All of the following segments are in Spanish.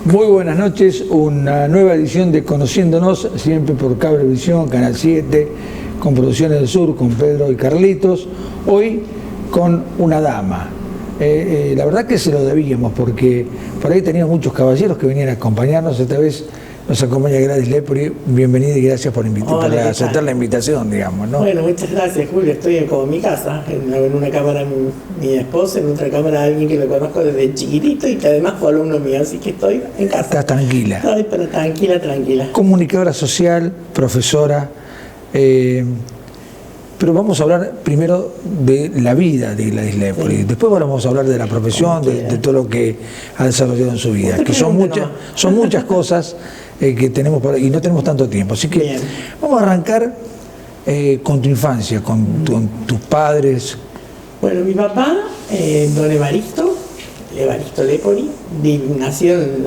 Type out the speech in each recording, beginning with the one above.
Muy buenas noches, una nueva edición de Conociéndonos, siempre por Cablevisión, Canal 7, con Producciones del Sur, con Pedro y Carlitos. Hoy con una dama. La verdad que se lo debíamos, porque por ahí teníamos muchos caballeros que venían a acompañarnos. Esta vez nos acompaña Gladys Lepri. Bienvenida y gracias por aceptar la invitación, digamos, ¿no? Bueno, muchas gracias, Julio. Estoy como en mi casa, en una cámara mi esposa, en otra cámara alguien que lo conozco desde chiquitito y que además fue alumno mío, así que estoy en casa. Estás tranquila. Estoy, pero tranquila. Comunicadora social, profesora, pero vamos a hablar primero de la vida de Gladys Lepri. Sí. Después vamos a hablar de la profesión, de todo lo que ha desarrollado en su vida, que son muchas cosas que tenemos y no tenemos tanto tiempo. Así que bien, vamos a arrancar con tu infancia, con tus padres. Bueno, mi papá, don Evaristo Lepri, nació en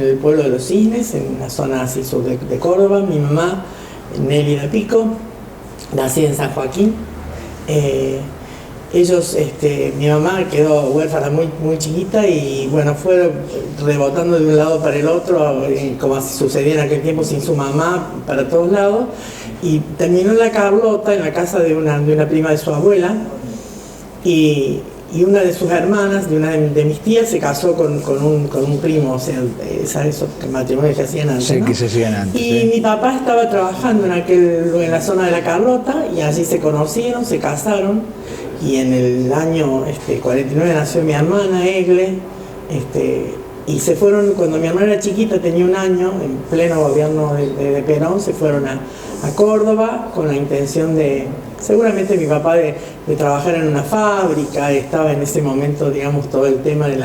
el pueblo de Los Cisnes, en la zona así sur de Córdoba. Mi mamá, Nelly Pico, nací en San Joaquín. Mi mamá quedó huérfana muy chiquita y bueno, fue rebotando de un lado para el otro, como sucedía en aquel tiempo sin su mamá, para todos lados, y terminó en la Carlota, en la casa de una prima de su abuela, y una de sus hermanas, de una de mis tías, se casó con un primo, o sea, esos matrimonios que hacían antes, sí, ¿no? Que se hacían antes. Y mi papá estaba trabajando en la zona de la Carlota, y allí se conocieron, se casaron, y en el año 49 nació mi hermana, Egle, y se fueron, cuando mi hermana era chiquita, tenía un año, en pleno gobierno de Perón, se fueron a Córdoba con la intención seguramente mi papá de trabajar en una fábrica. Estaba en ese momento, digamos, todo el tema de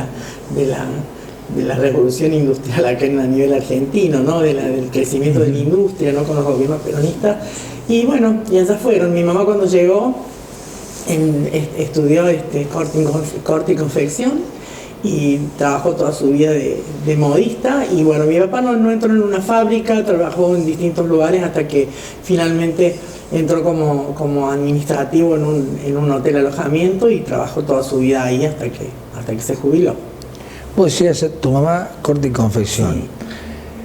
la revolución industrial acá a nivel argentino, ¿no? Del crecimiento de la industria, ¿no? Con los gobiernos peronistas. Y bueno, y allá fueron. Mi mamá cuando llegó estudió corte y confección y trabajó toda su vida de modista. Y bueno, mi papá no entró en una fábrica, trabajó en distintos lugares hasta que finalmente entró como administrativo en un hotel alojamiento y trabajó toda su vida ahí hasta que se jubiló. Vos decías, tu mamá, corte y confección.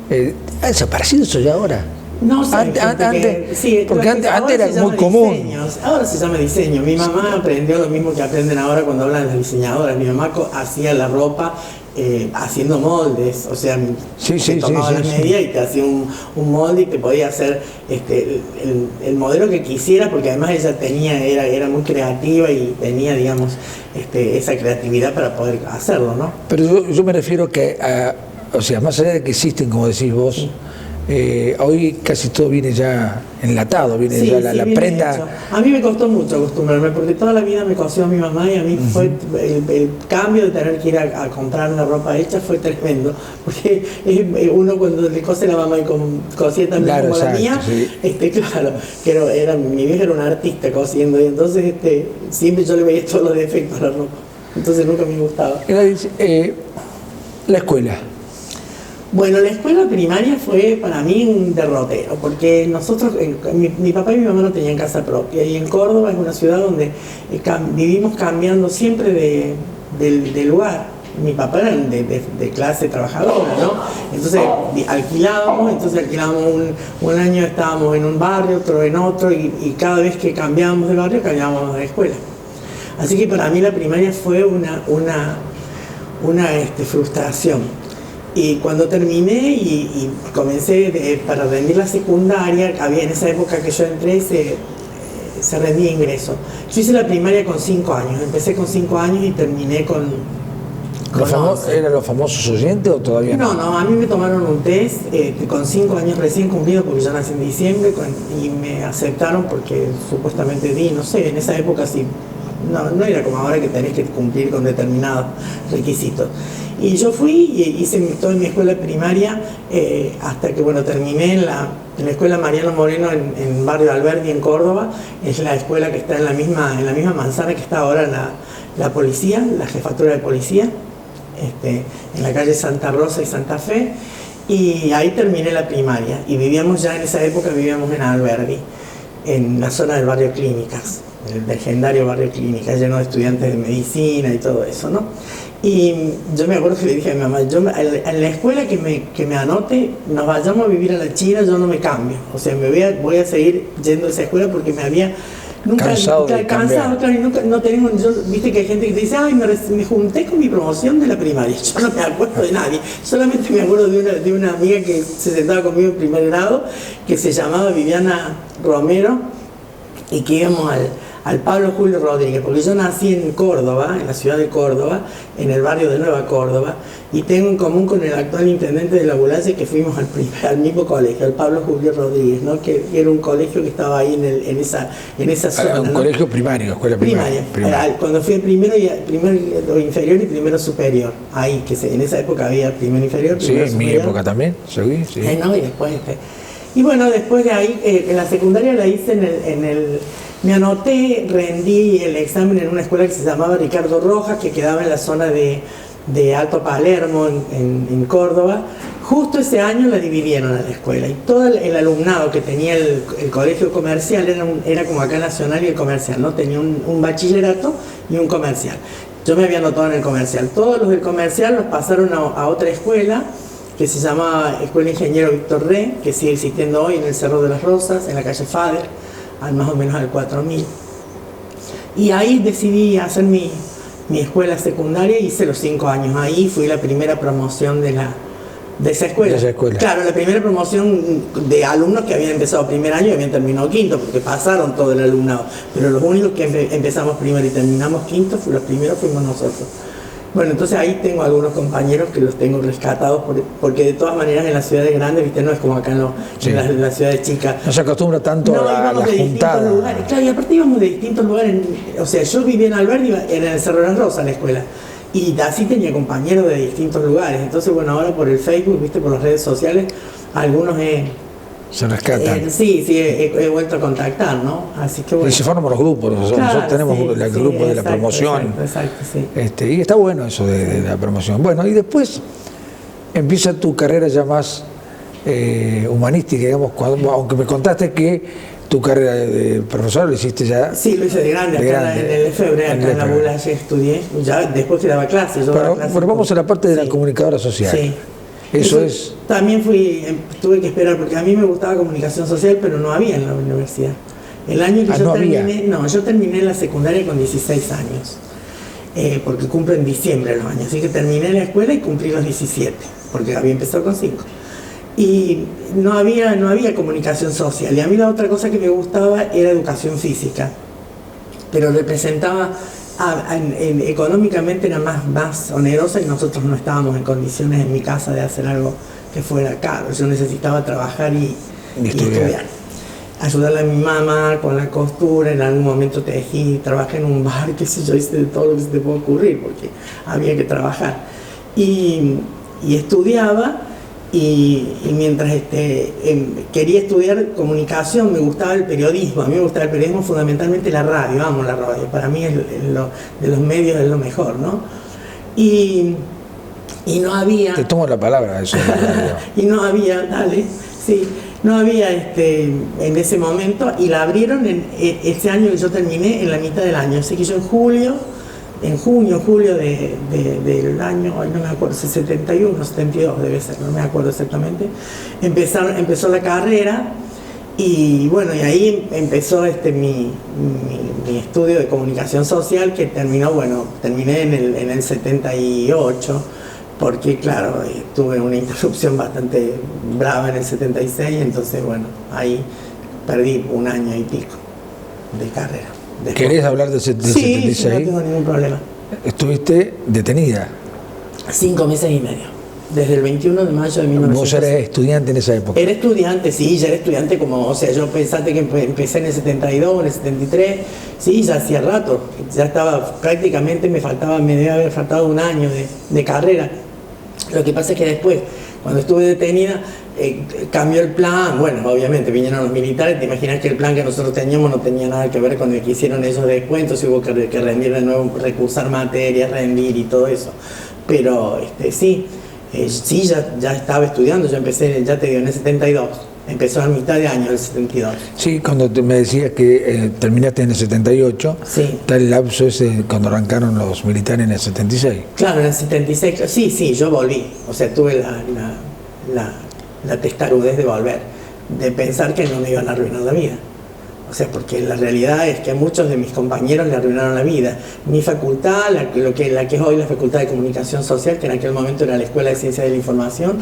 Sí. ¿Ha desaparecido eso ya ahora? No sé, porque antes era muy común. Diseños. Ahora se llama diseño. Mi mamá aprendió lo mismo que aprenden ahora cuando hablan las diseñadoras. Mi mamá hacía la ropa haciendo moldes, o sea, tomaba las medidas y te hacía un molde y te podía hacer el modelo que quisieras, porque además ella era muy creativa y tenía, digamos, esa creatividad para poder hacerlo, ¿no? Pero yo me refiero que, o sea, más allá de que existen, como decís vos, sí. Hoy casi todo viene ya enlatado, ya la prenda. Hecho. A mí me costó mucho acostumbrarme, porque toda la vida me cosió mi mamá y a mí fue el cambio de tener que ir a comprar una ropa hecha fue tremendo, porque uno cuando le cose la mamá y cosía también, claro, como la mía, sí. Claro, mi vieja era una artista cosiendo y entonces siempre yo le veía todos los defectos a la ropa, entonces nunca me gustaba. La escuela. Bueno, la escuela primaria fue para mí un derrotero, porque nosotros, mi papá y mi mamá no tenían casa propia, y en Córdoba es una ciudad donde vivimos cambiando siempre de lugar. Mi papá era de clase trabajadora, ¿no? Entonces alquilábamos un año estábamos en un barrio, otro en otro, y cada vez que cambiábamos de barrio cambiábamos de escuela. Así que para mí la primaria fue una frustración. Y cuando terminé y comencé para rendir la secundaria, en esa época que yo entré se rendía ingreso. Yo hice la primaria con 5 años, empecé con 5 años y terminé con ¿Eran los famosos oyentes o todavía no? No, a mí me tomaron un test con 5 años recién cumplidos, porque yo nací en diciembre, y me aceptaron porque supuestamente no sé, en esa época sí. No era como ahora que tenés que cumplir con determinados requisitos. Y yo fui y hice toda mi escuela primaria hasta que terminé en la escuela Mariano Moreno en barrio Alberdi, en Córdoba. Es la escuela que está en la misma manzana que está ahora la policía, la jefatura de policía, en la calle Santa Rosa y Santa Fe. Y ahí terminé la primaria. Y en esa época vivíamos en Alberdi, en la zona del barrio Clínicas. el legendario barrio Clínica, lleno de estudiantes de medicina y todo eso, ¿no? Y yo me acuerdo que le dije a mi mamá, en la escuela que me anote, nos vayamos a vivir a la China, yo no me cambio. O sea, voy a seguir yendo a esa escuela porque me había... Cansado, claro, y nunca, no tenemos, viste que hay gente que te dice, ay, me junté con mi promoción de la primaria. Yo no me acuerdo de nadie, solamente me acuerdo de una amiga que se sentaba conmigo en primer grado, que se llamaba Viviana Romero, y que íbamos al Pablo Julio Rodríguez, porque yo nací en Córdoba, en la ciudad de Córdoba, en el barrio de Nueva Córdoba, y tengo en común con el actual intendente de la Bulace que fuimos al mismo colegio, al Pablo Julio Rodríguez, ¿no? Que era un colegio que estaba ahí en esa zona. Un, ¿no? Colegio primario, escuela primaria. Cuando fui primero inferior y primero superior, ahí, en esa época había primero inferior, primero superior. Sí, en mi época también, sí. ¿No? Y después, y bueno, después de ahí, en la secundaria la hice me anoté, rendí el examen en una escuela que se llamaba Ricardo Rojas, que quedaba en la zona de Alto Palermo, en Córdoba. Justo ese año la dividieron a la escuela y todo el alumnado que tenía el colegio comercial era como acá Nacional y el comercial, ¿no? Tenía un bachillerato y un comercial. Yo me había anotado en el comercial. Todos los del comercial los pasaron a otra escuela que se llama Escuela Ingeniero Víctor Re, que sigue existiendo hoy en el Cerro de las Rosas, en la calle Fader, más o menos al 4000. Y ahí decidí hacer mi escuela secundaria, hice los 5 años ahí, fui la primera promoción de esa escuela. Claro, la primera promoción de alumnos que habían empezado primer año y habían terminado quinto, porque pasaron todo el alumnado, pero los únicos que empezamos primero y terminamos quinto, los primeros fuimos nosotros. Bueno, entonces ahí tengo algunos compañeros que los tengo rescatados porque de todas maneras en las ciudades grandes, viste, no es como acá en las ciudades chicas. No se acostumbra tanto a la juntada. Claro, y aparte íbamos de distintos lugares. O sea, yo vivía en Alberdi, en el Cerro de las Rosas, la escuela. Y así tenía compañeros de distintos lugares. Entonces, bueno, ahora por el Facebook, viste, por las redes sociales, algunos se rescatan. Sí, he vuelto a contactar, ¿no? Así que bueno. Y se forman los grupos, nosotros tenemos el grupo de la promoción. Exacto, sí. Y está bueno eso de la promoción. Bueno, y después empieza tu carrera ya más humanística, digamos, aunque me contaste que tu carrera de profesor lo hiciste ya. Sí, lo hice de grande, acá en el Efebre, acá en la Bulace estudié, ya después que daba clases. Pero vamos a la parte de la comunicadora social. Sí. Eso es. También tuve que esperar, porque a mí me gustaba comunicación social, pero no había en la universidad. El año que yo terminé la secundaria con 16 años, porque cumplo en diciembre los años, así que terminé la escuela y cumplí los 17, porque había empezado con 5. Y no había comunicación social, y a mí la otra cosa que me gustaba era educación física, pero representaba... económicamente era más onerosa y nosotros no estábamos en condiciones en mi casa de hacer algo que fuera caro. Yo necesitaba trabajar y estudiar. Ayudarle a mi mamá con la costura, en algún momento tejí, trabajé en un bar, qué sé yo, hice de todo lo que se te puede ocurrir porque había que trabajar. Y estudiaba. Y mientras quería estudiar comunicación, me gustaba el periodismo. A mí me gustaba el periodismo, fundamentalmente la radio. Amo la radio, para mí de los medios es lo mejor, ¿no? Y no había... Te tomo la palabra eso. Y no había, no había en ese momento, y la abrieron ese año que yo terminé, en la mitad del año. Así que yo julio del año, no me acuerdo, 71, 72 debe ser, no me acuerdo exactamente, empezó la carrera, y bueno, y ahí empezó mi estudio de comunicación social, que terminé en el 78, porque claro, tuve una interrupción bastante brava en el 76, entonces bueno, ahí perdí un año y pico de carrera. ¿Querés hablar del 76? Sí, no tengo ningún problema. Estuviste detenida. 5 meses y medio, desde el 21 de mayo de 1900. ¿Vos eras estudiante en esa época? Era estudiante, sí, ya era estudiante yo pensaste que empecé en el 72, en el 73, sí, ya hacía rato, ya estaba prácticamente, me debe haber faltado un año de carrera. Lo que pasa es que después, cuando estuve detenida, cambió el plan. Bueno, obviamente vinieron los militares, te imaginas que el plan que nosotros teníamos no tenía nada que ver con el que hicieron ellos de descuentos, y hubo que rendir de nuevo, recursar materias, rendir y todo eso. Pero sí, ya estaba estudiando, yo empecé, ya te digo, en el 72, empezó a mitad de año del 72. Sí, cuando me decías que terminaste en el 78, sí. Está el lapso ese cuando arrancaron los militares en el 76. Claro, en el 76, sí, yo volví. O sea, tuve la testarudez de volver, de pensar que no me iban a arruinar la vida. O sea, porque la realidad es que a muchos de mis compañeros le arruinaron la vida. Mi facultad, la que es hoy la Facultad de Comunicación Social, que en aquel momento era la Escuela de Ciencias de la Información,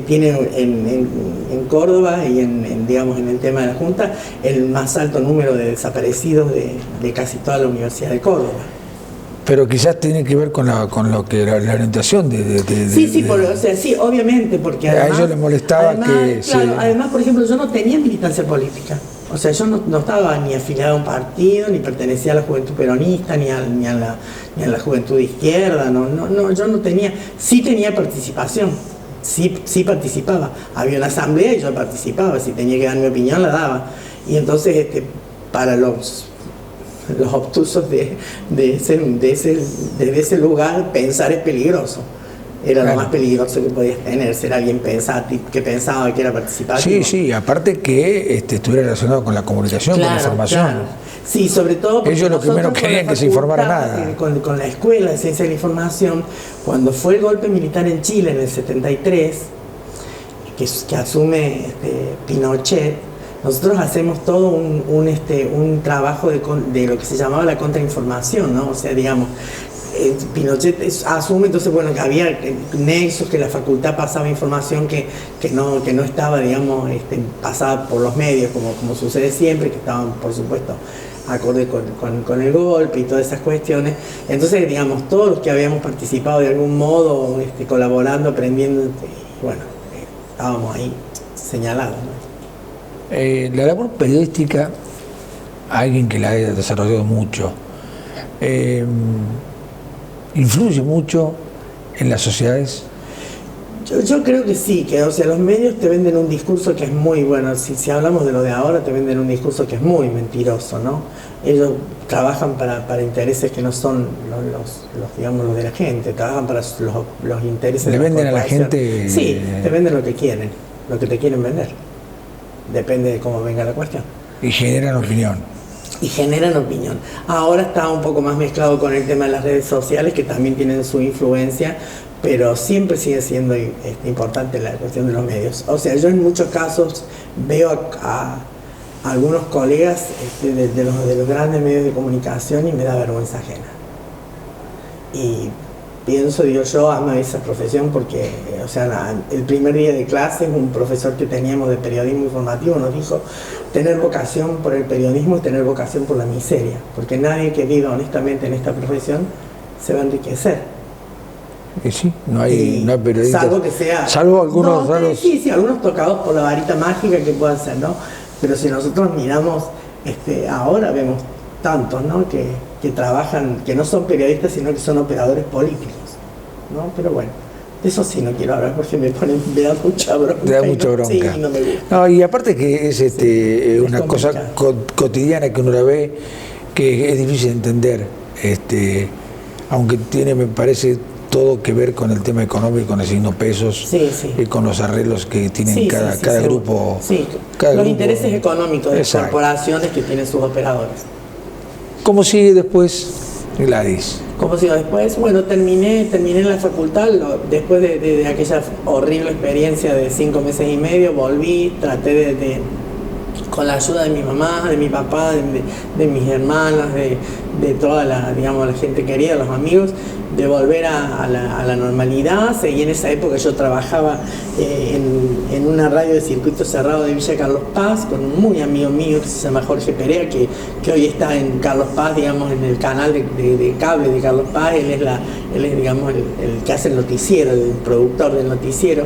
tiene en Córdoba y digamos, en el tema de la Junta el más alto número de desaparecidos de casi toda la Universidad de Córdoba. Pero quizás tiene que ver con lo que era la orientación sí, obviamente, porque además, a ellos les molestaba además, por ejemplo, yo no tenía militancia política. O sea, yo no estaba ni afiliado a un partido, ni pertenecía a la Juventud Peronista, ni a la Juventud de Izquierda, yo no tenía, sí tenía participación, sí participaba. Había una asamblea y yo participaba, si tenía que dar mi opinión la daba. Y entonces, para los obtusos de ese lugar, pensar es peligroso. Era lo más peligroso que podías tener, ser alguien que pensaba que era participativo. Sí, aparte que estuviera relacionado con la comunicación, con la información. Claro. Sí, sobre todo porque ellos lo primero querían que se informara nada. Con la Escuela de Ciencia de la Información, cuando fue el golpe militar en Chile en el 73, que asume Pinochet, nosotros hacemos todo un trabajo de lo que se llamaba la contrainformación, ¿no? O sea, digamos, Pinochet asume, entonces, bueno, que había nexos, que la facultad pasaba información que no estaba, digamos, pasada por los medios, como sucede siempre, que estaban, por supuesto, acorde con el golpe y todas esas cuestiones. Entonces, digamos, todos los que habíamos participado de algún modo, colaborando, aprendiendo, bueno, estábamos ahí señalados, ¿no? La labor periodística, alguien que la haya desarrollado mucho, ¿influye mucho en las sociedades? Yo creo que sí, o sea, los medios te venden un discurso que es muy bueno. Si hablamos de lo de ahora, te venden un discurso que es muy mentiroso, ¿no? Ellos trabajan para intereses que no son digamos, los de la gente, trabajan para los intereses de la corporación. ¿Le venden a la gente? Sí, te venden lo que quieren, lo que te quieren vender. Depende de cómo venga la cuestión. Y generan opinión. Ahora está un poco más mezclado con el tema de las redes sociales, que también tienen su influencia, pero siempre sigue siendo importante la cuestión de los medios. O sea, yo en muchos casos veo a algunos colegas de los grandes medios de comunicación y me da vergüenza ajena. Y pienso, digo yo, amo esa profesión porque, o sea, el primer día de clase, un profesor que teníamos de periodismo informativo nos dijo: tener vocación por el periodismo y tener vocación por la miseria, porque nadie que viva honestamente en esta profesión se va a enriquecer. Y sí, no hay periodistas. Salvo que sea... Salvo algunos raros... Sí, algunos tocados por la varita mágica que puedan ser, ¿no? Pero si nosotros miramos, ahora vemos tantos, ¿no? Que trabajan, que no son periodistas, sino que son operadores políticos, ¿no? Pero bueno, de eso sí no quiero hablar porque me da mucha bronca. Te da mucha bronca. Sí, no me gusta. No, y aparte que es una cosa cotidiana que uno la ve, que es difícil de entender, aunque tiene, me parece, todo que ver con el tema económico, con el signo pesos, y con los arreglos que tienen cada grupo. Sí, los intereses económicos de las corporaciones que tienen sus operadores. ¿Cómo sigue después Gladys? ¿Cómo sigo después? Bueno, terminé en la facultad, después de aquella horrible experiencia de 5 meses y medio, volví, traté con la ayuda de mi mamá, de mi papá, de mis hermanas, de toda la gente querida, los amigos, de volver a la normalidad. Seguí en esa época, yo trabajaba en una radio de circuito cerrado de Villa Carlos Paz con un muy amigo mío que se llama Jorge Perea, que hoy está en Carlos Paz, digamos, en el canal de cable de Carlos Paz. Él es digamos, el que hace el noticiero, el productor del noticiero.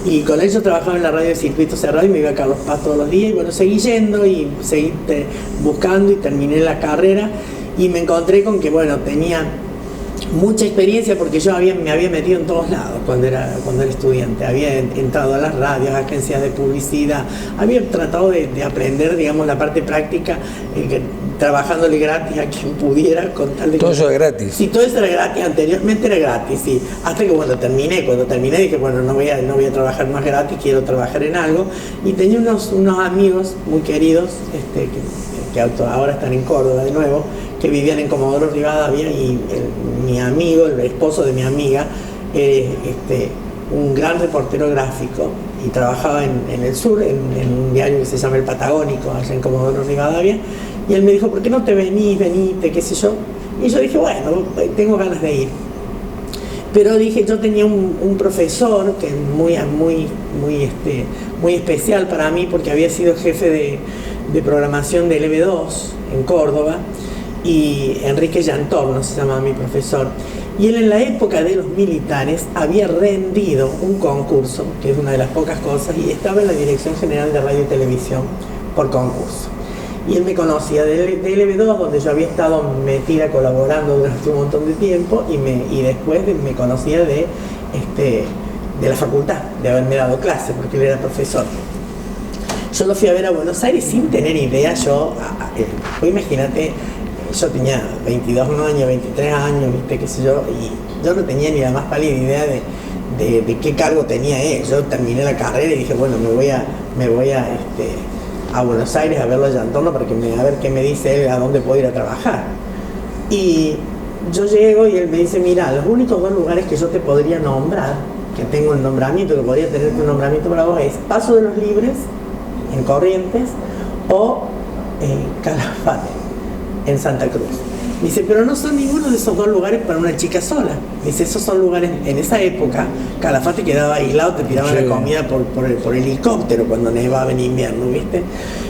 Y con él yo trabajaba en la radio de circuito cerrado y me iba a Carlos Paz todos los días. Y bueno, seguí yendo y seguí buscando y terminé la carrera. Y me encontré con que, bueno, tenía mucha experiencia porque yo me había metido en todos lados cuando era estudiante. Había entrado a las radios, agencias de publicidad, había tratado de aprender, digamos, la parte práctica, trabajándole gratis a quien pudiera con tal de todo que... eso es gratis. Sí, todo eso era gratis, anteriormente era gratis, sí. Hasta que cuando terminé dije, bueno, no voy a trabajar más gratis, quiero trabajar en algo. Y tenía unos amigos muy queridos, que ahora están en Córdoba de nuevo, que vivían en Comodoro Rivadavia, y mi amigo, el esposo de mi amiga, un gran reportero gráfico, y trabajaba en el sur, en un diario que se llama El Patagónico, allá en Comodoro Rivadavia, y él me dijo, ¿por qué no te venite, qué sé yo? Y yo dije, bueno, tengo ganas de ir. Pero dije, yo tenía un profesor que es muy especial para mí, porque había sido jefe de programación del EB2 en Córdoba, y Enrique Llantorno se llamaba mi profesor. Y él, en la época de los militares, había rendido un concurso, que es una de las pocas cosas, y estaba en la Dirección General de Radio y Televisión por concurso. Y él me conocía del EB2, donde yo había estado metida colaborando durante un montón de tiempo, y después me conocía de la facultad, de haberme dado clase, porque él era profesor. Yo lo fui a ver a Buenos Aires sin tener idea. Imagínate, yo tenía 22 años, 23 años, ¿viste? Qué sé yo, y yo no tenía ni la más pálida idea de qué cargo tenía él. Yo terminé la carrera y dije, bueno, me voy a Buenos Aires a verlo a Llantorno para a ver qué me dice él, a dónde puedo ir a trabajar. Y yo llego y él me dice, mira, los únicos dos lugares que yo te podría nombrar, que tengo el nombramiento, que podría tener un nombramiento para vos, es Paso de los Libres, en Corrientes, o Calafate, en Santa Cruz. Dice, pero no son ninguno de esos dos lugares para una chica sola. Dice, esos son lugares, en esa época, Calafate quedaba aislado, te tiraban la comida por helicóptero cuando nevaba en invierno, ¿viste?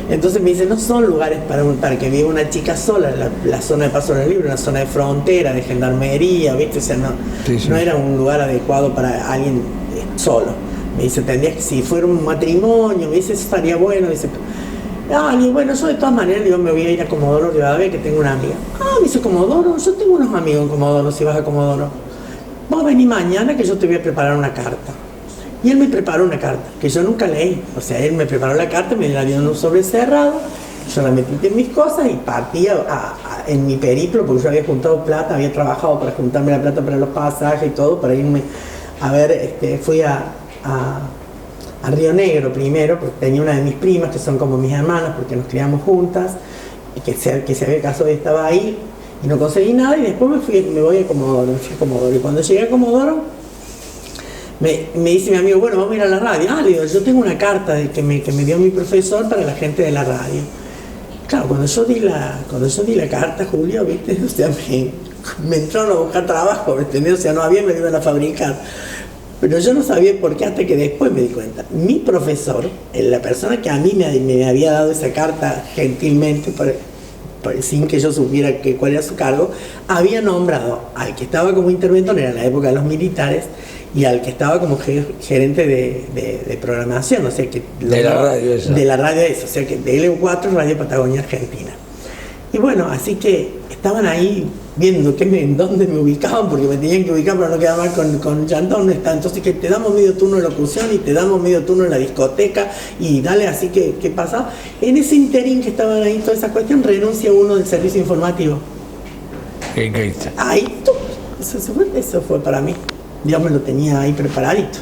Entonces me dice, no son lugares para que viva una chica sola. La zona de Paso de los Libres, una zona de frontera, de gendarmería, ¿viste? O sea, no era un lugar adecuado para alguien solo. Me dice, tendrías que, si fuera un matrimonio, me dice, eso estaría bueno. Me dice, bueno, yo de todas maneras me voy a ir a Comodoro Rivadavia, que tengo una amiga. Me dice, Comodoro, yo tengo unos amigos en Comodoro, si vas a Comodoro. Vos vení mañana que yo te voy a preparar una carta. Y él me preparó una carta, que yo nunca leí. O sea, él me preparó la carta, me la dio en un sobre cerrado, yo la metí en mis cosas y partía en mi periplo, porque yo había juntado plata, había trabajado para juntarme la plata para los pasajes y todo, para irme a ver, fui a Río Negro primero, porque tenía una de mis primas, que son como mis hermanas, porque nos criamos juntas, y que se había casado y estaba ahí, y no conseguí nada, y después me voy a Comodoro, y cuando llegué a Comodoro, me dice mi amigo, bueno, vamos a ir a la radio. Le digo, yo tengo una carta que me dio mi profesor para la gente de la radio. Claro, cuando yo di la carta, Julio, ¿viste? O sea, me entraron a buscar trabajo, ¿entendés? O sea, no había, me lo iban a fabricar. Pero yo no sabía por qué, hasta que después me di cuenta. Mi profesor, la persona que a mí me había dado esa carta gentilmente, sin que yo supiera cuál era su cargo, había nombrado al que estaba como interventor, era la época de los militares, y al que estaba como gerente de programación, o sea que... De la radio esa. De la radio esa, o sea que de LU4, Radio Patagonia Argentina. Y bueno, así que estaban ahí viendo en dónde me ubicaban, porque me tenían que ubicar para no quedar mal con Llantorno. Entonces que te damos medio turno de locución y te damos medio turno en la discoteca y dale, así que ¿qué pasa? En ese interín que estaban ahí, toda esa cuestión, renuncia uno del servicio informativo. Ahí, eso fue para mí. Dios me lo tenía ahí preparadito.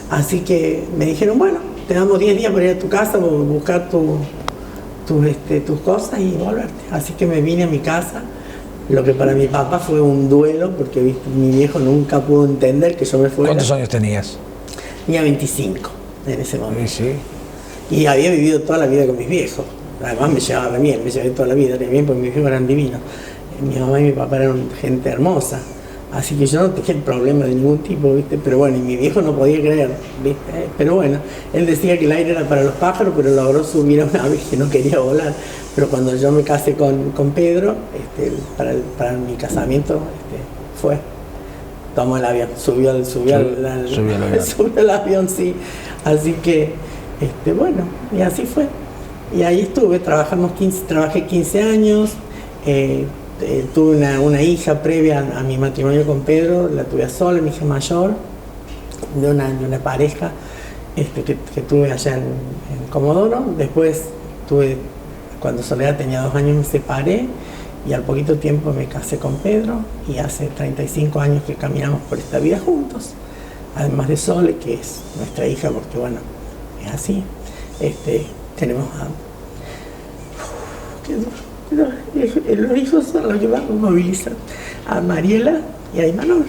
Así que me dijeron, bueno, te damos 10 días para ir a tu casa, buscar tus cosas y volverte. Así que me vine a mi casa, lo que para mi papá fue un duelo, porque ¿viste? Mi viejo nunca pudo entender que yo me fuera. ¿Cuántos años tenías? Tenía 25 en ese momento. Sí. Y había vivido toda la vida con mis viejos. Además me llevaba bien, me llevé toda la vida bien, porque mis viejos eran divinos. Mi mamá y mi papá eran gente hermosa. Así que yo no tenía problema de ningún tipo, ¿viste? Pero bueno, y mi viejo no podía creer, ¿viste? Pero bueno, él decía que el aire era para los pájaros, pero logró subir a una ave que no quería volar. Pero cuando yo me casé con Pedro, para mi casamiento, tomó el avión, subió al avión, sí. Así que, bueno, y así fue. Y ahí estuve, trabajé 15 años, tuve una hija previa a mi matrimonio con Pedro, la tuve sola, mi hija mayor, de una pareja que tuve allá en Comodoro. Después tuve cuando Soledad tenía 2 años me separé y al poquito tiempo me casé con Pedro y hace 35 años que caminamos por esta vida juntos. Además de Sole, que es nuestra hija, porque bueno, es así. Tenemos a... los hijos son los que más nos movilizan. A Mariela y a Imanol.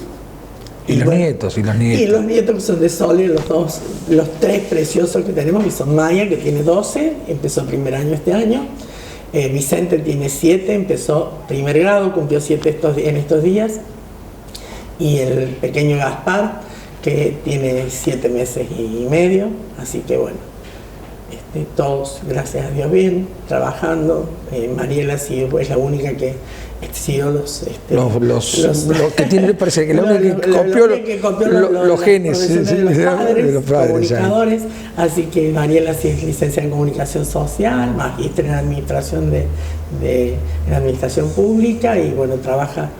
Y los nietos. Y los nietos que son de Sole, los 3 preciosos que tenemos, que son Maya, que tiene 12, empezó el primer año este año. Vicente tiene 7, empezó primer grado, cumplió 7 en estos días. Y el pequeño Gaspar, que tiene 7 meses y medio, así que bueno, todos, gracias a Dios, bien, trabajando. Mariela sí es la única que siguió los que tiene, parece que la única que copió los genes de los padres, comunicadores, así que Mariela sí es licenciada en comunicación social, magíster en administración en administración pública y bueno, trabaja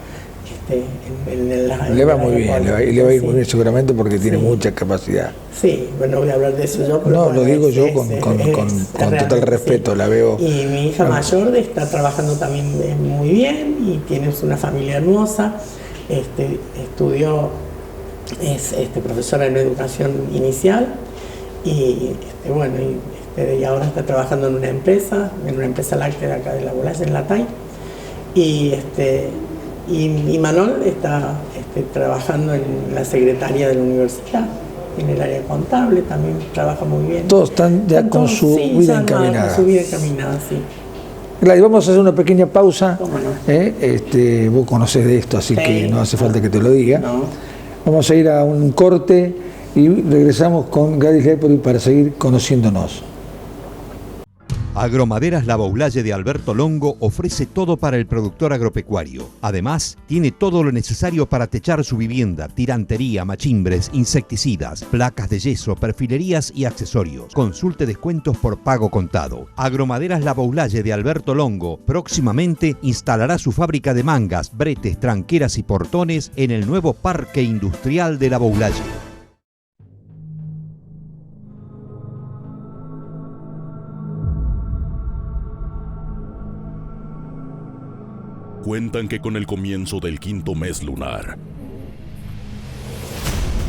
le va muy bien, le va a ir muy bien seguramente porque tiene mucha capacidad. Sí, bueno, voy a hablar de eso yo. Pero no, lo digo yo con total respeto, la veo. Y mi hija mayor está trabajando también muy bien y tiene una familia hermosa. Estudió, es profesora en educación inicial y bueno, y ahora está trabajando en una empresa láctea de acá de La Bolaya, en Latay. Y Manol está trabajando en la secretaría de la universidad, en el área contable, también trabaja muy bien. Todos están ya con su vida encaminada. Con su vida encaminada, sí. Gladys, vamos a hacer una pequeña pausa. ¿Cómo no? Vos conocés de esto, así sí, que no hace falta que te lo diga. No. Vamos a ir a un corte y regresamos con Gladys Lepori para seguir conociéndonos. Agromaderas La Boulaye de Alberto Longo ofrece todo para el productor agropecuario. Además, tiene todo lo necesario para techar su vivienda: tirantería, machimbres, insecticidas, placas de yeso, perfilerías y accesorios. Consulte descuentos por pago contado. Agromaderas La Boulaye de Alberto Longo próximamente instalará su fábrica de mangas, bretes, tranqueras y portones en el nuevo Parque Industrial de La Boulaye. Cuentan que con el comienzo del 5º mes lunar,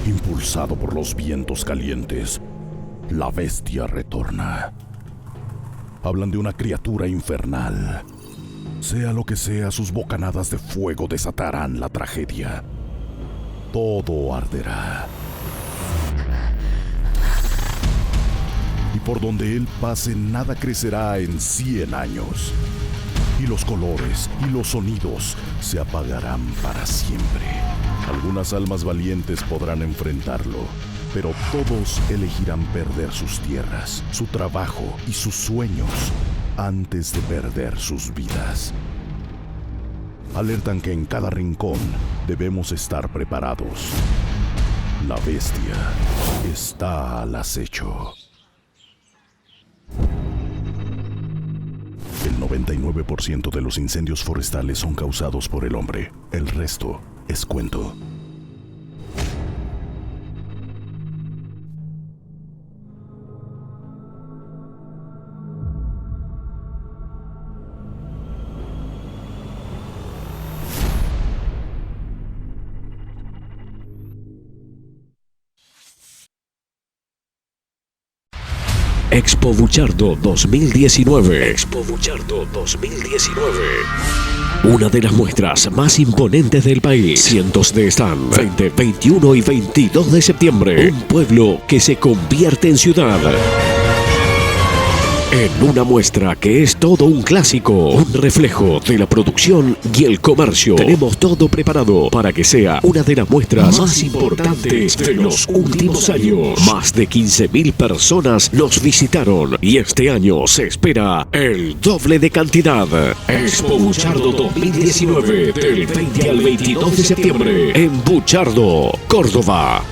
impulsado por los vientos calientes, la bestia retorna. Hablan de una criatura infernal. Sea lo que sea, sus bocanadas de fuego desatarán la tragedia. Todo arderá. Y por donde él pase, nada crecerá en 100 años. Y los colores y los sonidos se apagarán para siempre. Algunas almas valientes podrán enfrentarlo, pero todos elegirán perder sus tierras, su trabajo y sus sueños antes de perder sus vidas. Alertan que en cada rincón debemos estar preparados. La bestia está al acecho. El 99% de los incendios forestales son causados por el hombre. El resto es cuento. Expo Buchardo 2019. Expo Buchardo 2019. Una de las muestras más imponentes del país. Cientos de stands. 20, 21 y 22 de septiembre. Un pueblo que se convierte en ciudad. En una muestra que es todo un clásico, un reflejo de la producción y el comercio. Tenemos todo preparado para que sea una de las muestras más importantes de los últimos años. Más de 15.000 personas nos visitaron y este año se espera el doble de cantidad. Expo Buchardo 2019, del 20 al 22 de septiembre en Buchardo, Córdoba.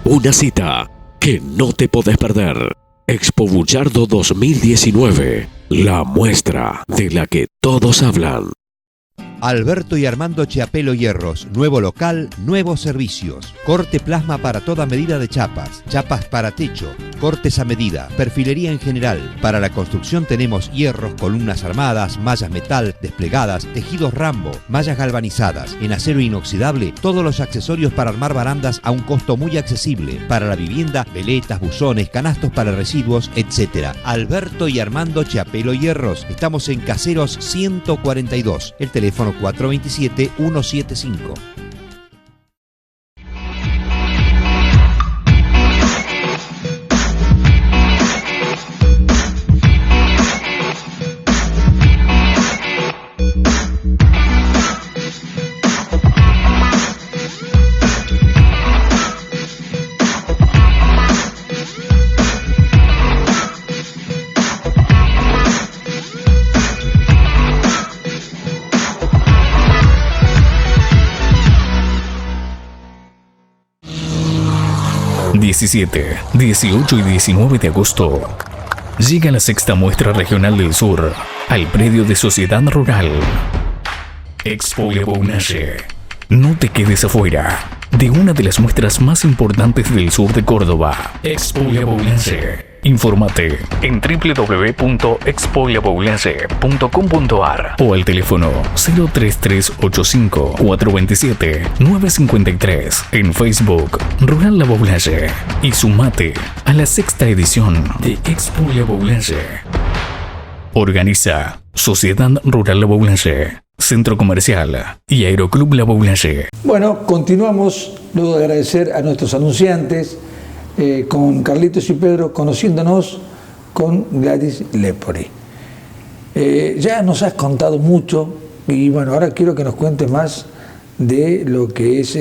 Una cita que no te podés perder. Expo Buchardo 2019, la muestra de la que todos hablan. Alberto y Armando Chiapelo Hierros, nuevo local, nuevos servicios. Corte plasma para toda medida de chapas, chapas para techo, cortes a medida, perfilería en general. Para la construcción tenemos hierros, columnas armadas, mallas metal, desplegadas, tejidos Rambo, mallas galvanizadas. En acero inoxidable, todos los accesorios para armar barandas a un costo muy accesible. Para la vivienda, veletas, buzones, canastos para residuos, etc. Alberto y Armando Chiapelo Hierros. Estamos en Caseros 142. El teléfono 427-175. ...17, 18 y 19 de agosto... llega la sexta muestra regional del sur... al predio de Sociedad Rural. Expo Lebonaye. No te quedes afuera... de una de las muestras más importantes del sur de Córdoba. Expo Lebonaye. Infórmate en www.expolaboulense.com.ar o al teléfono 03385 427 953 en Facebook Rural La Boulaye y sumate a la sexta edición de Expo La Boulaye. Organiza Sociedad Rural La Boulaye, Centro Comercial y Aeroclub La Boulaye. Bueno, continuamos luego de agradecer a nuestros anunciantes. Con Carlitos y Pedro, conociéndonos con Gladys Lepore. Ya nos has contado mucho y bueno, ahora quiero que nos cuentes más de lo que es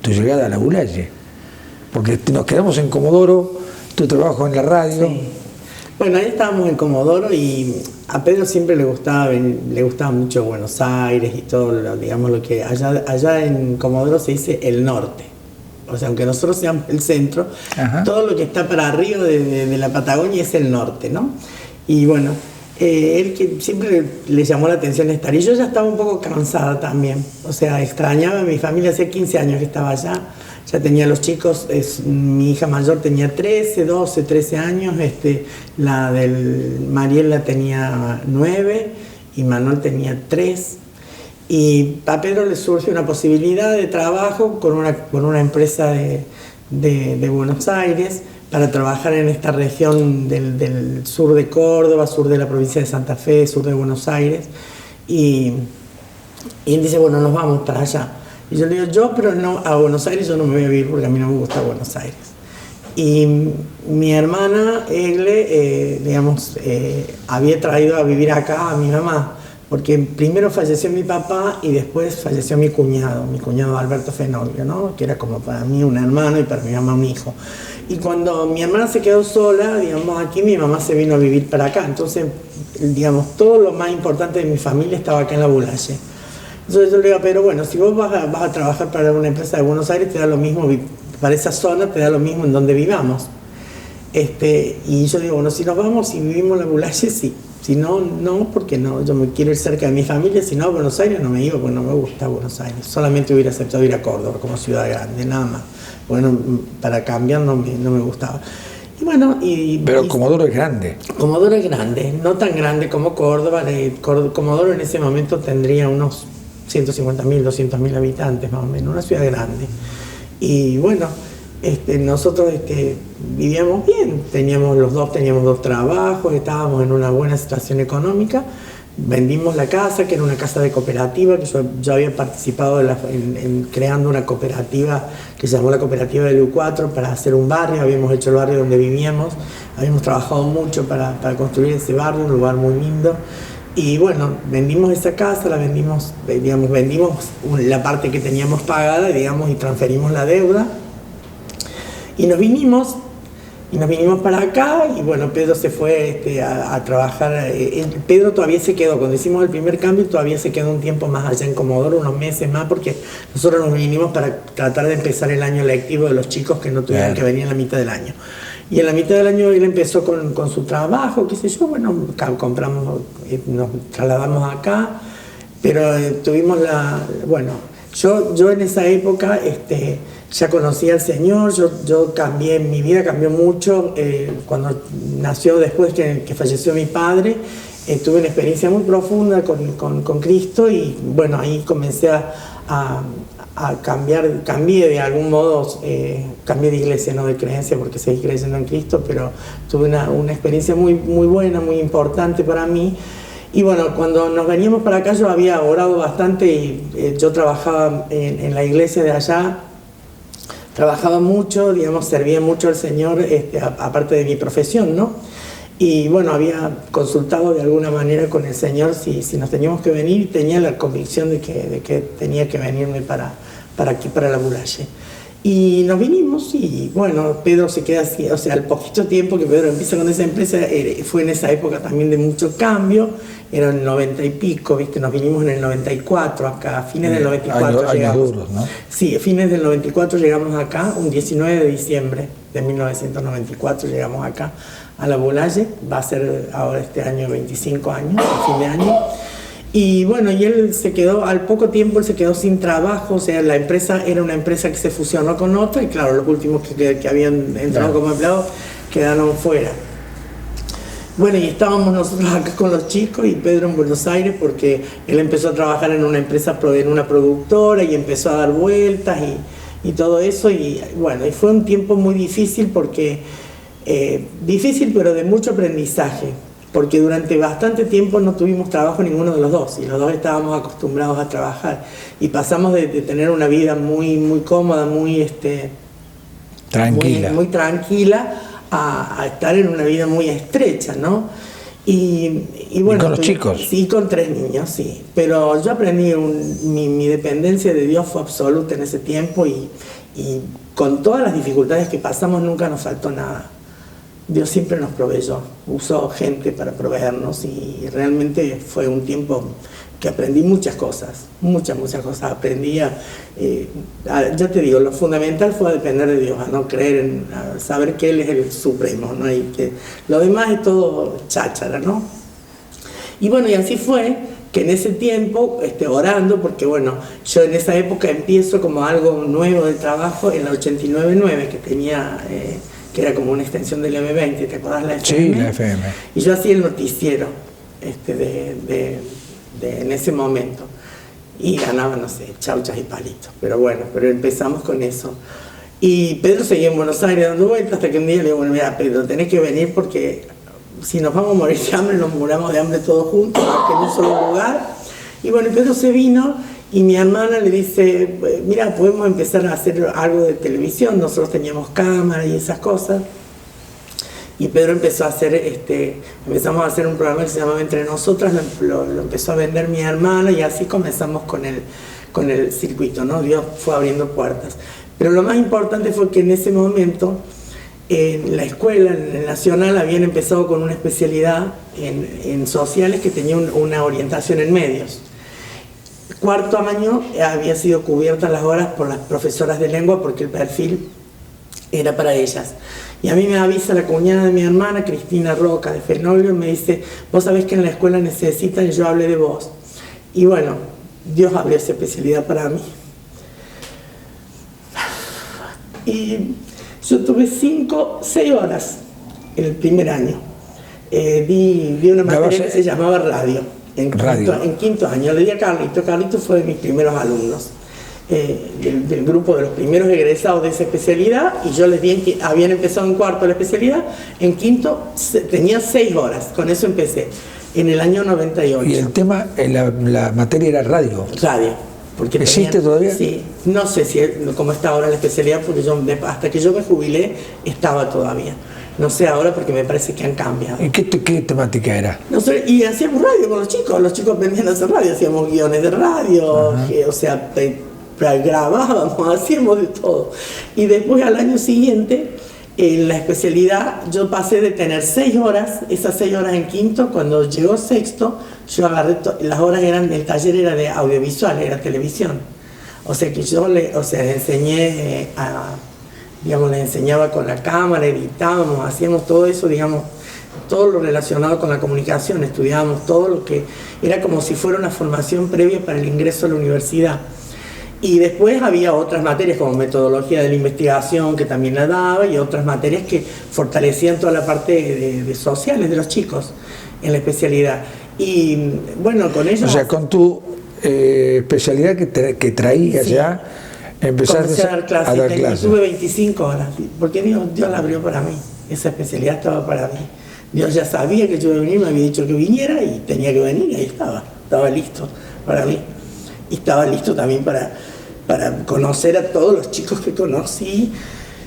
tu llegada a La Boulaye, porque nos quedamos en Comodoro, tu trabajo en la radio. Sí. Bueno, ahí estábamos en Comodoro y a Pedro siempre le gustaba mucho Buenos Aires y todo, digamos, lo que allá en Comodoro se dice el norte. O sea, aunque nosotros seamos el centro, ajá, todo lo que está para arriba de la Patagonia es el norte, ¿no? Y bueno, él que siempre le llamó la atención estar. Y yo ya estaba un poco cansada también. O sea, extrañaba a mi familia, hace 15 años que estaba allá. Ya tenía los chicos, mi hija mayor tenía 13 años, la del Mariela tenía 9 y Manuel tenía 3. Y a Pedro le surge una posibilidad de trabajo con una empresa de Buenos Aires para trabajar en esta región del sur de Córdoba, sur de la provincia de Santa Fe, sur de Buenos Aires. Y él dice, bueno, nos vamos para allá. Y yo le digo, pero no, a Buenos Aires yo no me voy a vivir porque a mí no me gusta Buenos Aires. Y mi hermana, había traído a vivir acá a mi mamá, porque primero falleció mi papá y después falleció mi cuñado Alberto Fenoglio, ¿no? Que era como para mí un hermano y para mi mamá un hijo. Y cuando mi hermana se quedó sola, digamos, aquí mi mamá se vino a vivir para acá. Entonces, digamos, todo lo más importante de mi familia estaba acá en La Boulaye. Entonces yo le digo, pero bueno, si vos vas a trabajar para una empresa de Buenos Aires, te da lo mismo, para esa zona te da lo mismo en donde vivamos. Y yo digo, bueno, si nos vamos y vivimos en La Boulaye, sí. Si no, no, porque no, yo me quiero ir cerca de mi familia, si no a Buenos Aires no me iba, porque no me gusta Buenos Aires. Solamente hubiera aceptado ir a Córdoba como ciudad grande, nada más. Bueno, para cambiar no me gustaba. Y bueno, pero Comodoro es grande. Comodoro es grande, no tan grande como Córdoba. Comodoro en ese momento tendría unos 150.000, 200.000 habitantes más o menos, una ciudad grande. Y bueno, nosotros vivíamos bien, los dos teníamos 2 trabajos, estábamos en una buena situación económica. Vendimos la casa, que era una casa de cooperativa, que yo había participado en creando una cooperativa que se llamó la Cooperativa del U4 para hacer un barrio. Habíamos hecho el barrio donde vivíamos, habíamos trabajado mucho para construir ese barrio, un lugar muy lindo. Y bueno, vendimos esa casa, vendimos la parte que teníamos pagada, digamos, y transferimos la deuda. Y nos vinimos para acá y bueno, Pedro se fue a trabajar. Pedro todavía se quedó, cuando hicimos el primer cambio, todavía se quedó un tiempo más allá en Comodoro, unos meses más, porque nosotros nos vinimos para tratar de empezar el año lectivo de los chicos que no tuvieran que venir en la mitad del año. Y en la mitad del año él empezó con su trabajo, qué sé yo, bueno, compramos, nos trasladamos acá. Pero tuvimos bueno, yo en esa época ya conocía al Señor, yo cambié, mi vida cambió mucho cuando nació, después que falleció mi padre. Tuve una experiencia muy profunda con Cristo y bueno, ahí comencé a cambiar, cambié de algún modo, cambié de iglesia, no de creencia, porque seguí creyendo en Cristo, pero tuve una experiencia muy, muy buena, muy importante para mí. Y bueno, cuando nos veníamos para acá yo había orado bastante y yo trabajaba en la iglesia de allá, trabajaba mucho, digamos, servía mucho al Señor, aparte de mi profesión, ¿no? Y bueno, había consultado de alguna manera con el Señor si nos teníamos que venir, y tenía la convicción de que tenía que venirme para aquí, para La Muralla. Y nos vinimos y bueno, Pedro se queda así, o sea, al poquito tiempo que Pedro empieza con esa empresa, fue en esa época también de mucho cambio, era en el 90 y pico, ¿viste? Nos vinimos en el 94 acá, a fines del 94 llegamos. Duros, ¿no? Sí, a fines del 94 llegamos acá, un 19 de diciembre de 1994 llegamos acá a La Bulalle, va a ser ahora este año 25 años, a fin de año. Y bueno, y él se quedó, al poco tiempo él se quedó sin trabajo, o sea, la empresa era una empresa que se fusionó con otra y claro, los últimos que habían entrado como empleados quedaron fuera. Bueno, y estábamos nosotros acá con los chicos y Pedro en Buenos Aires porque él empezó a trabajar en una empresa, en una productora y empezó a dar vueltas y todo eso y bueno, y fue un tiempo muy difícil porque, difícil pero de mucho aprendizaje. Porque durante bastante tiempo no tuvimos trabajo ninguno de los dos, y los dos estábamos acostumbrados a trabajar, y pasamos de tener una vida muy, muy cómoda, muy, tranquila. Muy tranquila, a estar en una vida muy estrecha, ¿no? Y bueno, ¿y con los chicos? Sí, con 3 niños, sí. Pero yo aprendí, mi dependencia de Dios fue absoluta en ese tiempo, y con todas las dificultades que pasamos nunca nos faltó nada. Dios siempre nos proveyó, usó gente para proveernos y realmente fue un tiempo que aprendí muchas cosas, muchas cosas. Aprendí ya te digo, lo fundamental fue a depender de Dios, a no creer a saber que Él es el supremo, ¿no? Y que lo demás es todo cháchara, ¿no? Y bueno, y así fue que en ese tiempo, orando, porque bueno, yo en esa época empiezo como algo nuevo de trabajo en la 89.9 que tenía... que era como una extensión del M20, ¿te acordás la FM? Sí, la FM. Y yo hacía el noticiero en ese momento. Y ganaba, no sé, chauchas y palitos. Pero bueno, pero empezamos con eso. Y Pedro seguía en Buenos Aires dando vueltas hasta que un día le digo, bueno, mira, Pedro, tenés que venir porque si nos vamos a morir de hambre, nos muramos de hambre todos juntos, en un solo lugar. Y bueno, Pedro se vino. Y mi hermana le dice, mira, podemos empezar a hacer algo de televisión, nosotros teníamos cámara y esas cosas. Y Pedro empezó a hacer, empezamos a hacer un programa que se llamaba Entre Nosotras, lo empezó a vender mi hermana y así comenzamos con el circuito, ¿no? Dios fue abriendo puertas. Pero lo más importante fue que en ese momento, en la escuela, en el Nacional, habían empezado con una especialidad en sociales que tenía una orientación en medios. Cuarto año había sido cubiertas las horas por las profesoras de lengua porque el perfil era para ellas. Y a mí me avisa la cuñada de mi hermana, Cristina Roca, de Fenolio, y me dice, vos sabés que en la escuela necesitan y yo hablé de vos. Y bueno, Dios abrió esa especialidad para mí. Y yo tuve 6 horas en el primer año. Di una materia que se llamaba radio. En quinto año le di a Carlito. Carlito fue de mis primeros alumnos, del grupo de los primeros egresados de esa especialidad, y yo les di que habían empezado en cuarto la especialidad, en quinto tenía 6 horas, con eso empecé, en el año 98. ¿Y el tema, la materia era radio? Radio. Porque ¿existe todavía? Sí, no sé cómo está ahora la especialidad, porque hasta que yo me jubilé estaba todavía. No sé ahora porque me parece que han cambiado. ¿Y qué temática era? No sé, y hacíamos radio con los chicos aprendían a hacer radio, hacíamos guiones de radio, o sea, grabábamos, hacíamos de todo. Y después al año siguiente, en la especialidad, yo pasé de tener 6 horas, esas 6 horas en quinto, cuando llegó sexto, yo agarré, las horas el taller era de audiovisual, era televisión. O sea que yo le enseñé les enseñaba con la cámara, editábamos, hacíamos todo eso, digamos, todo lo relacionado con la comunicación, estudiábamos todo lo que era como si fuera una formación previa para el ingreso a la universidad. Y después había otras materias como metodología de la investigación que también la daba y otras materias que fortalecían toda la parte de sociales de los chicos en la especialidad. Y bueno, con ellos... O sea, con tu especialidad que traías sí, ya, empezaste a dar clases. Tuve 25 horas, porque Dios la abrió para mí, esa especialidad estaba para mí. Dios ya sabía que yo iba a venir, me había dicho que viniera y tenía que venir y ahí estaba listo para mí. Y estaba listo también para conocer a todos los chicos que conocí.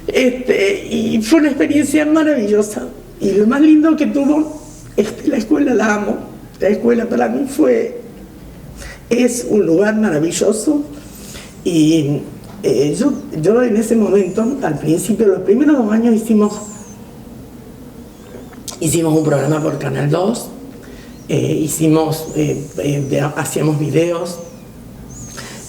Y fue una experiencia maravillosa. Y lo más lindo que tuvo, la escuela la amo. La escuela para mí es un lugar maravilloso. Y yo en ese momento, al principio, los primeros 2 años hicimos un programa por Canal 2. Hacíamos videos.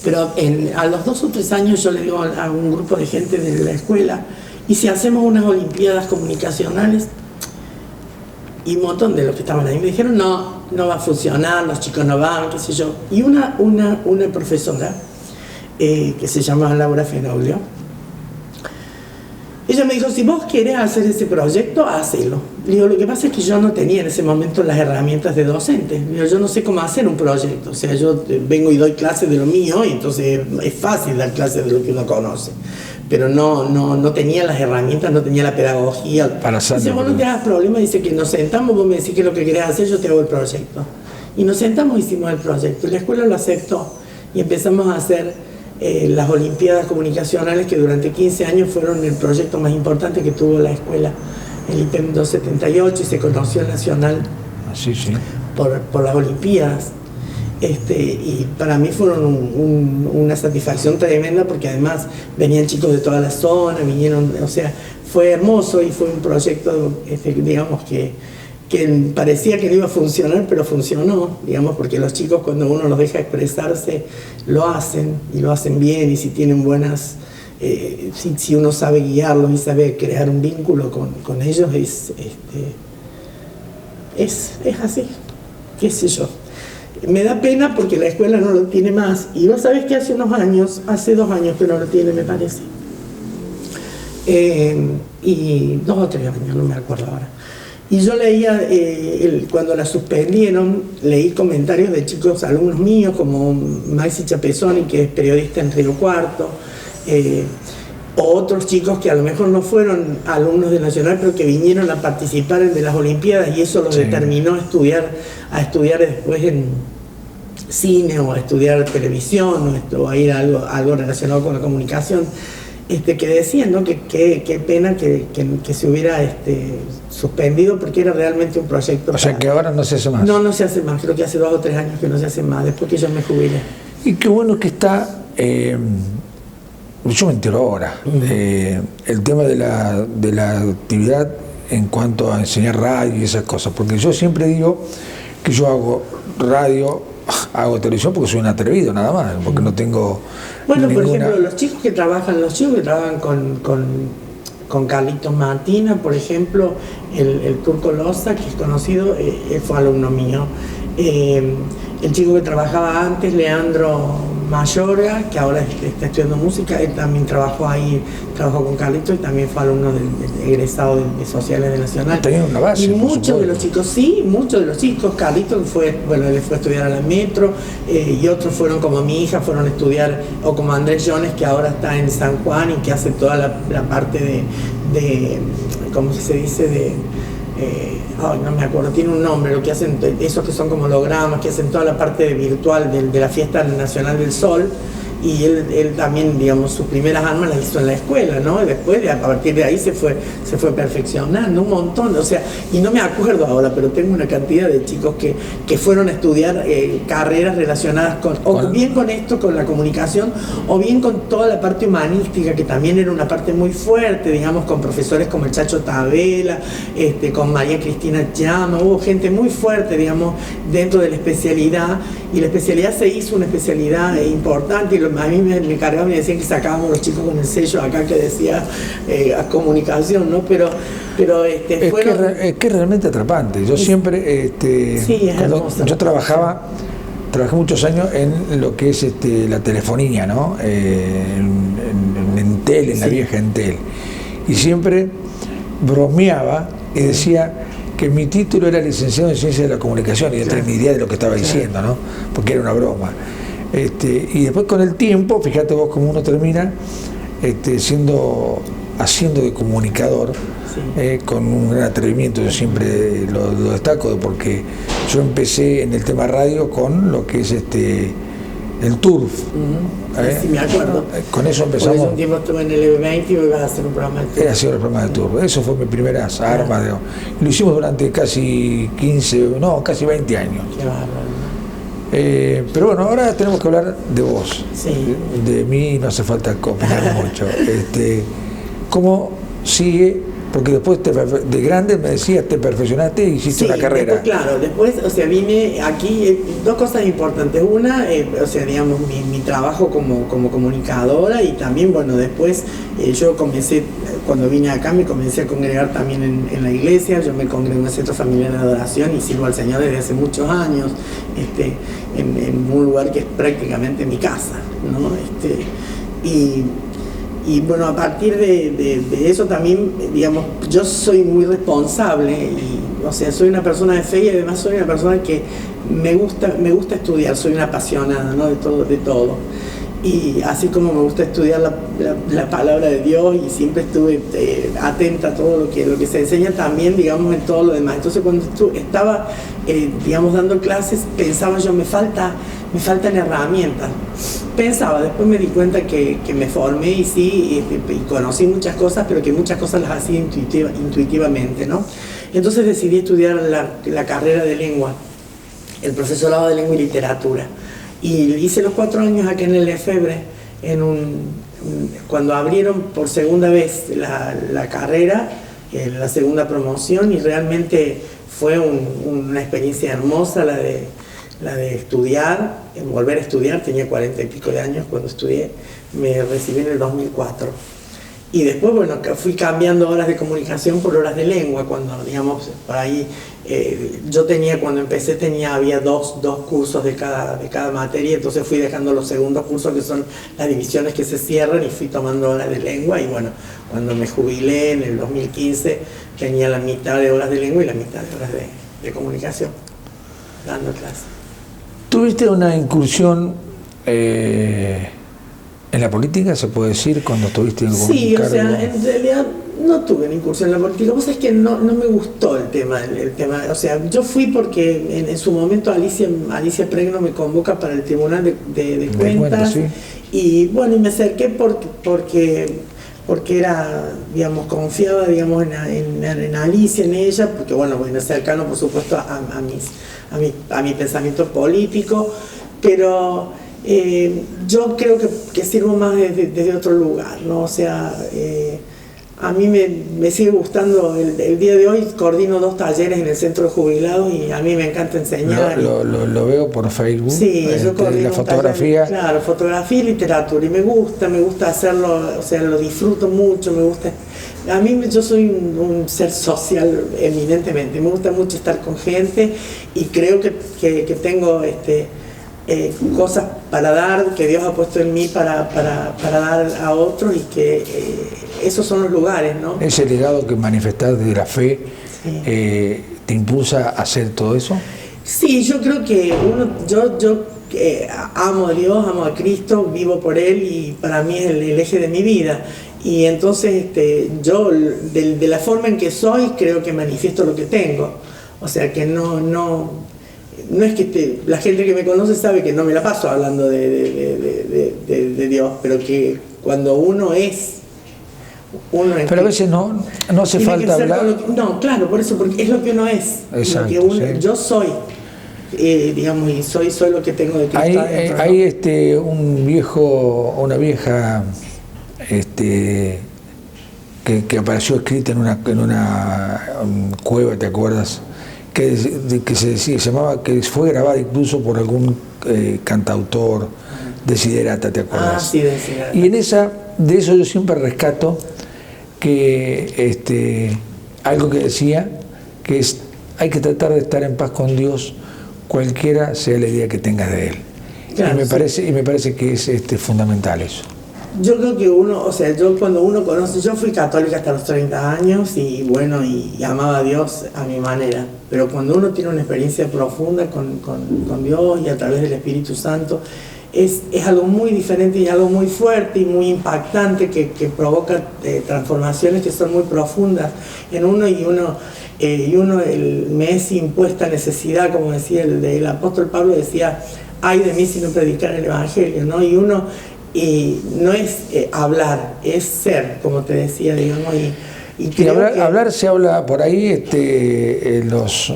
Pero a los 2 o 3 años yo le digo a un grupo de gente de la escuela, y si hacemos unas olimpiadas comunicacionales, y un montón de los que estaban ahí me dijeron, no va a funcionar, los chicos no van, qué sé yo. Y una profesora, que se llama Laura Fenoglio, ella me dijo, si vos querés hacer ese proyecto, hacelo. Le digo, lo que pasa es que yo no tenía en ese momento las herramientas de docente. Le digo, yo no sé cómo hacer un proyecto. O sea, yo vengo y doy clases de lo mío, y entonces es fácil dar clases de lo que uno conoce. Pero no tenía las herramientas, no tenía la pedagogía. Para hacerlo. Dice, vos no te hagas problema, dice que nos sentamos, vos me decís qué es lo que querés hacer, yo te hago el proyecto. Y nos sentamos y hicimos el proyecto. Y la escuela lo aceptó. Y empezamos a hacer las Olimpiadas Comunicacionales, que durante 15 años fueron el proyecto más importante que tuvo la escuela, el IPEM 278, y se conoció el nacional sí. por las Olimpiadas. Y para mí fueron una satisfacción tremenda, porque además venían chicos de toda la zona, o sea, fue hermoso y fue un proyecto, digamos, que parecía que no iba a funcionar, pero funcionó, digamos, porque los chicos, cuando uno los deja expresarse, lo hacen, y lo hacen bien, y si tienen buenas, si uno sabe guiarlos y sabe crear un vínculo con ellos, es así, qué sé yo. Me da pena porque la escuela no lo tiene más, y vos sabés que hace 2 años que no lo tiene, me parece. Y 2 o 3 años, no me acuerdo ahora. Y yo leía, cuando la suspendieron, leí comentarios de chicos, alumnos míos, como Maxi Chapezoni, que es periodista en Río Cuarto, o otros chicos que a lo mejor no fueron alumnos de Nacional, pero que vinieron a participar en de las Olimpiadas, y eso los determinó a estudiar después en cine, o a estudiar televisión, o a ir a algo relacionado con la comunicación. Que decían, ¿no? que pena que se hubiera suspendido, porque era realmente un proyecto. O sea, que ahora no se hace más. No se hace más, creo que hace 2 o 3 años que no se hace más, después que yo me jubilé. Y qué bueno que está, yo me entero ahora, el tema de la actividad en cuanto a enseñar radio y esas cosas, porque yo siempre digo que yo hago radio, hago televisión porque soy un atrevido nada más, porque no tengo Bueno, ninguna... por ejemplo, los chicos que trabajan con Carlitos Martina, por ejemplo, el Turco Loza, que es conocido, él fue alumno mío. El chico que trabajaba antes, Leandro Mayorga, que ahora está estudiando música, él también trabajó con Carlitos, y también fue alumno del egresado de Sociales de Nacional. Tenía una base, y muchos de los chicos, Carlitos él fue a estudiar a la Metro, y otros fueron, como mi hija, fueron a estudiar, o como Andrés Jones, que ahora está en San Juan y que hace toda la parte de ¿cómo se dice? No me acuerdo, tiene un nombre, lo que hacen, esos que son como hologramas, que hacen toda la parte virtual de la Fiesta Nacional del Sol, y él también, digamos, sus primeras armas las hizo en la escuela, ¿no? Y después, a partir de ahí se fue perfeccionando un montón, o sea, y no me acuerdo ahora, pero tengo una cantidad de chicos que fueron a estudiar carreras relacionadas bien con esto, con la comunicación, o bien con toda la parte humanística, que también era una parte muy fuerte, digamos, con profesores como el Chacho Tabela, con María Cristina Llama, hubo gente muy fuerte, digamos, dentro de la especialidad, y la especialidad se hizo una especialidad importante, y lo a mí me cargaban y decían que sacábamos los chicos con el sello acá que decía a comunicación, ¿no? Pero es que es realmente atrapante. Yo siempre, sí, es hermoso. yo trabajé muchos años en lo que es la telefonía, ¿no? En Entel, en la vieja Entel. Y siempre bromeaba y decía que mi título era licenciado en Ciencias de la Comunicación y no tenía ni idea de lo que estaba diciendo, ¿no? Porque era una broma. Y después con el tiempo, fíjate vos cómo uno termina haciendo de comunicador, con un gran atrevimiento. Yo siempre lo destaco porque yo empecé en el tema radio con lo que es el turf. Sí, me acuerdo. Con eso empezamos. Por eso un tiempo estuve en el EB20 y ibas a hacer un programa de turf. Era hacer el programa de turf. Eso fue mi primera arma. Lo hicimos durante casi 20 años. Qué bárbaro. Pero bueno, ahora tenemos que hablar de vos. Sí. De mí no hace falta opinar mucho. ¿Cómo sigue? Porque después de grande me decías, te perfeccionaste y hiciste una carrera. Después, o sea, vine aquí, dos cosas importantes. Una, o sea, digamos, mi trabajo como comunicadora, y también, bueno, después yo comencé, cuando vine acá, me comencé a congregar también en la iglesia. Yo me congrego en el Centro Familiar de Adoración y sirvo al Señor desde hace muchos años, en un lugar que es prácticamente mi casa, ¿no? Y bueno, a partir de eso también, digamos, yo soy muy responsable, o sea, soy una persona de fe y además soy una persona que me gusta estudiar, soy una apasionada, ¿no? de todo. Y así como me gusta estudiar la palabra de Dios, y siempre estuve atenta a todo lo que se enseña, también, digamos, en todo lo demás. Entonces, cuando estaba, digamos, dando clases, pensaba yo, me faltan herramientas. Pensaba, después me di cuenta que me formé y sí, y conocí muchas cosas, pero que muchas cosas las hacía intuitivamente, ¿no? Entonces decidí estudiar la carrera de lengua, el profesorado de lengua y literatura. Y hice los 4 años acá en el Lefebvre, cuando abrieron por segunda vez la carrera, la segunda promoción, y realmente fue una experiencia hermosa la de estudiar, volver a estudiar. Tenía 40 y pico de años cuando estudié, me recibí en el 2004. Y después, bueno, fui cambiando horas de comunicación por horas de lengua, cuando, digamos, por ahí, yo cuando empecé había dos cursos de cada materia, entonces fui dejando los segundos cursos, que son las divisiones que se cierran, y fui tomando horas de lengua. Y bueno, cuando me jubilé en el 2015, tenía la mitad de horas de lengua y la mitad de horas de comunicación, dando clases. ¿Tuviste una incursión en la política, se puede decir, cuando estuviste en algún cargo? Sí, o sea, en realidad no tuve una incursión en la política. Vos sabés que no me gustó el tema, o sea, yo fui porque en su momento Alicia Pregno me convoca para el Tribunal de Cuentas, sí. Y bueno, y me acerqué porque era, digamos, confiaba, digamos, en Alicia, en ella, porque bueno, cercano, por supuesto, a mi pensamiento político, pero yo creo que sirvo más desde otro lugar, ¿no? O sea, a mí me sigue gustando. El día de hoy coordino 2 talleres en el centro de jubilados, y a mí me encanta enseñar. Lo veo por Facebook. Sí, yo coordino la fotografía. Claro, fotografía y literatura, y me gusta hacerlo, o sea, lo disfruto mucho, me gusta. A mí, yo soy un ser social eminentemente, me gusta mucho estar con gente, y creo que tengo cosas para dar, que Dios ha puesto en mí para dar a otros, y que esos son los lugares, ¿no? Ese legado que manifestás de la fe, sí. ¿Te impulsa a hacer todo eso? Sí, yo creo que yo amo a Dios, amo a Cristo, vivo por Él, y para mí es el eje de mi vida. Y entonces yo, de la forma en que soy, creo que manifiesto lo que tengo. O sea, que no es que la gente que me conoce sabe que no me la paso hablando de Dios, pero que cuando uno es... Pero a veces no hace falta hablar. No, claro, por eso, porque es lo que uno es. Exacto, lo que sí. Yo soy, digamos, y soy lo que tengo de Cristo adentro, ¿no? Hay una vieja que apareció escrita en una cueva, ¿te acuerdas? Que se llamaba, que fue grabada incluso por algún cantautor Desiderata, ¿te acuerdas? Ah, sí, Desiderata. Y de eso yo siempre rescato que algo que decía, que es, hay que tratar de estar en paz con Dios, cualquiera sea la idea que tengas de Él. Claro, y me parece que es fundamental eso. Yo creo que uno, o sea, yo cuando uno conoce, yo fui católica hasta los 30 años y bueno, y amaba a Dios a mi manera, pero cuando uno tiene una experiencia profunda con Dios y a través del Espíritu Santo, es algo muy diferente y algo muy fuerte y muy impactante que provoca transformaciones que son muy profundas en uno y uno me es impuesta necesidad, como decía el apóstol Pablo, decía, ay de mí si no predicar el Evangelio, ¿no? Y no es hablar, es ser, como te decía, digamos. Y hablar se habla por ahí, los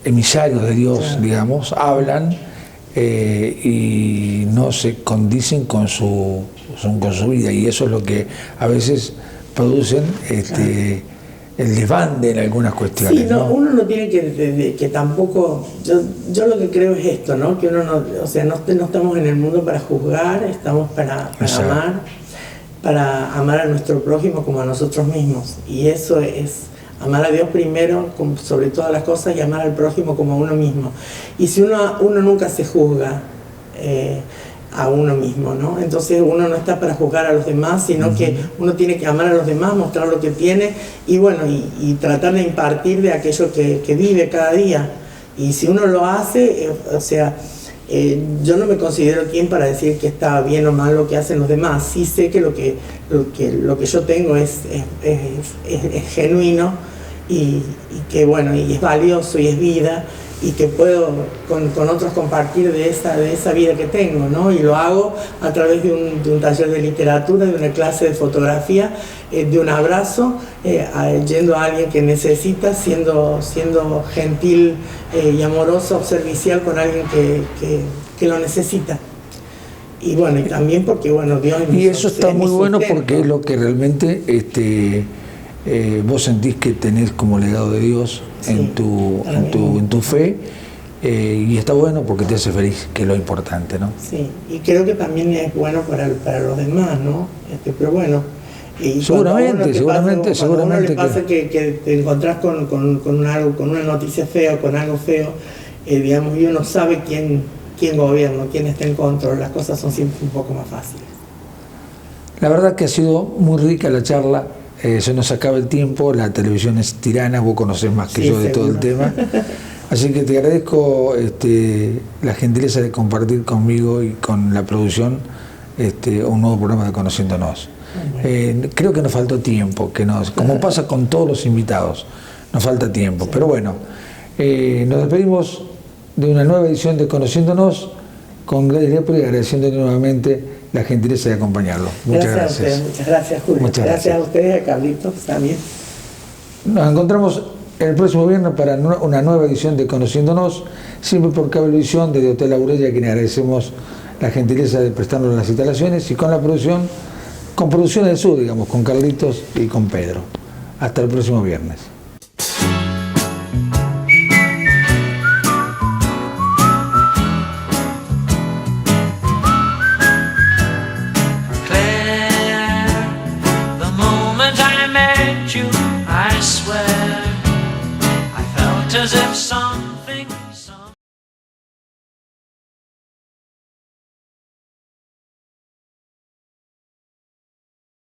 emisarios de Dios, claro, digamos, hablan y no se condicen con su vida, y eso es lo que a veces producen claro, el desbande en algunas cuestiones. Sí, no, uno no tiene que tampoco, yo lo que creo es esto, ¿no? Que uno no, o sea, no estamos en el mundo para juzgar, estamos para amar a nuestro prójimo como a nosotros mismos, y eso es amar a Dios primero sobre todas las cosas y amar al prójimo como a uno mismo. Y si uno nunca se juzga a uno mismo, ¿no? Entonces uno no está para juzgar a los demás, sino que uno tiene que amar a los demás, mostrar lo que tiene y bueno, y tratar de impartir de aquello que vive cada día. Y si uno lo hace, o sea, yo no me considero quien para decir que está bien o mal lo que hacen los demás. Sí sé que lo que yo tengo es genuino y que bueno, y es valioso y es vida, y que puedo con otros compartir de esa vida que tengo, ¿no? Y lo hago a través de un taller de literatura, de una clase de fotografía, de un abrazo, yendo a alguien que necesita, siendo gentil y amoroso, servicial con alguien que lo necesita. Y bueno, y también porque bueno, Dios es mi, y eso está muy bueno porque es lo que realmente vos sentís que tenés como legado de Dios, sí, en tu fe, y está bueno porque te hace feliz, que es lo importante, ¿no? Sí, y creo que también es bueno para los demás, ¿no? Pero bueno, y seguramente cuando a uno le pasa que te encontrás con algo, con una noticia fea o con algo feo, digamos, y uno sabe quién gobierna, quién está en control, las cosas son siempre un poco más fáciles. La verdad que ha sido muy rica la charla. Se nos acaba el tiempo, la televisión es tirana, vos conocés más que yo de todo el tema. Así que te agradezco la gentileza de compartir conmigo y con la producción un nuevo programa de Conociéndonos. Bueno. Creo que nos faltó tiempo, como pasa con todos los invitados, nos falta tiempo. Sí. Pero bueno, nos despedimos de una nueva edición de Conociéndonos con Gladys Lepre, agradeciendo nuevamente la gentileza de acompañarlo. Muchas gracias. A ustedes, muchas gracias, Julio. Muchas gracias a ustedes, a Carlitos también. Nos encontramos el próximo viernes para una nueva edición de Conociéndonos, siempre por Cablevisión, desde Hotel Aurella, a quien agradecemos la gentileza de prestarnos las instalaciones, y con la producción, con Producciones del Sur, digamos, con Carlitos y con Pedro. Hasta el próximo viernes.